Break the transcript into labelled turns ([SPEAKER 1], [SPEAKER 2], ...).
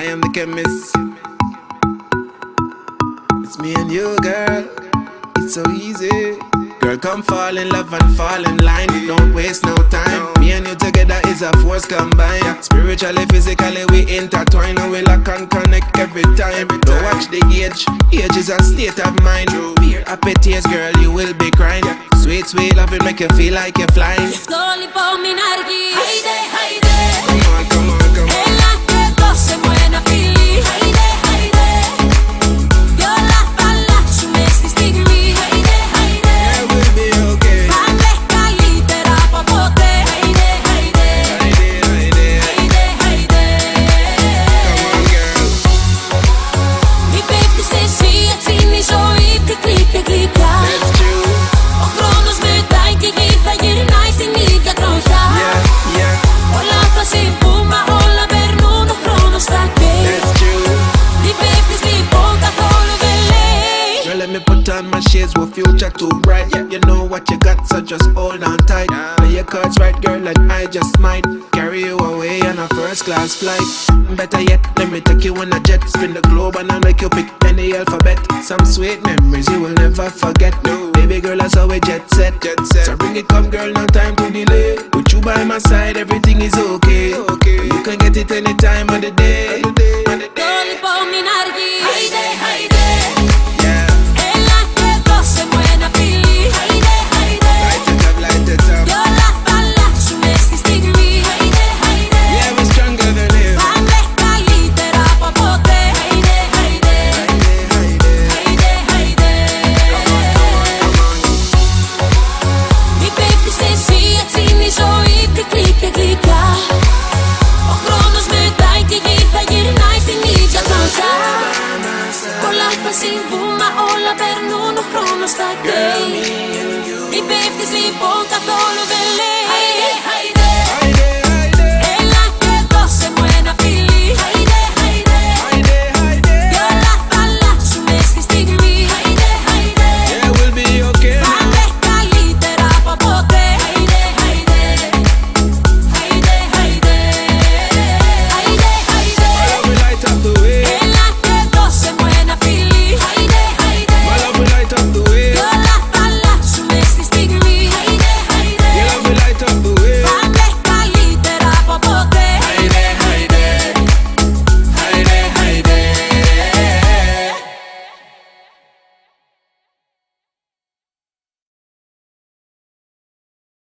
[SPEAKER 1] am the chemist. It's me and you, girl. It's so easy. Girl, come fall in love and fall in line. Don't waste no time. Me and you together is a force combined. Spiritually, physically, we intertwine. And we lock and connect every time. Don't watch the age. Age is a state of mind. Beer happy tears, girl, you will be crying. Sweet, sweet loving make you feel like you're flying.
[SPEAKER 2] Haide, haide.
[SPEAKER 1] Come on, come on, come on.
[SPEAKER 2] En la que todo se buena fili. Haide, haide. Yo la falla su mesti stigmi. Haide, haide.
[SPEAKER 1] Yeah, we'll be okay.
[SPEAKER 2] Famle calitera popote. Haide, haide.
[SPEAKER 1] Haide, haide.
[SPEAKER 2] Haide, haide.
[SPEAKER 1] Come on, girl.
[SPEAKER 2] Mi baby se si atsini ζωή κλικ κλικ.
[SPEAKER 1] That's true.
[SPEAKER 2] Ο χρόνος μετράει και γη θα γυρνάει στην ίδια τροχιά.
[SPEAKER 1] Yeah, yeah.
[SPEAKER 2] Όλα θα συμβούν μα όλα περνούν, ο χρόνος θα καίει.
[SPEAKER 1] That's true.
[SPEAKER 2] Μη πέφτεις λοιπόν καθόλου δεν λέει.
[SPEAKER 1] Girl, let me put on my shades, with future too bright. Yeah, you know what you got, so just hold on tight. Play your cards right, girl, and I just might carry you away on a first class flight. Better yet, let me take you on a jet, spin the globe and I'll make you pick any alphabet. Some sweet memories you will never forget. Baby girl, that's how we jet set. So bring it, come girl, no time to delay. With you by my side, everything is okay. You can get it any time of the day.
[SPEAKER 2] Το λοιπόν μην αργείς. Haide, haide.
[SPEAKER 1] Yeah.
[SPEAKER 2] Έλα και δώσε μου ένα φιλί. Haide, haide.
[SPEAKER 1] Light it up, light it up.
[SPEAKER 2] Κι όλα θα αλλάξουν στη στιγμή. Haide, haide.
[SPEAKER 1] Yeah, we're stronger than him.
[SPEAKER 2] Πάμε καλύτερα από ποτέ. Haide, haide.
[SPEAKER 1] Haide, haide.
[SPEAKER 2] Haide, haide. Μη πέφτεις εσύ, έτσι είναι η ζωή. Κλικ κλικ. Ο χρόνος μετράει και η γη θα γυρνάει στην ίδια τροχιά. Πολλά θα συμβούν μα όλα περνούν, ο χρόνος θα καίει. Μη πέφτεις λοιπόν καθόλου δεν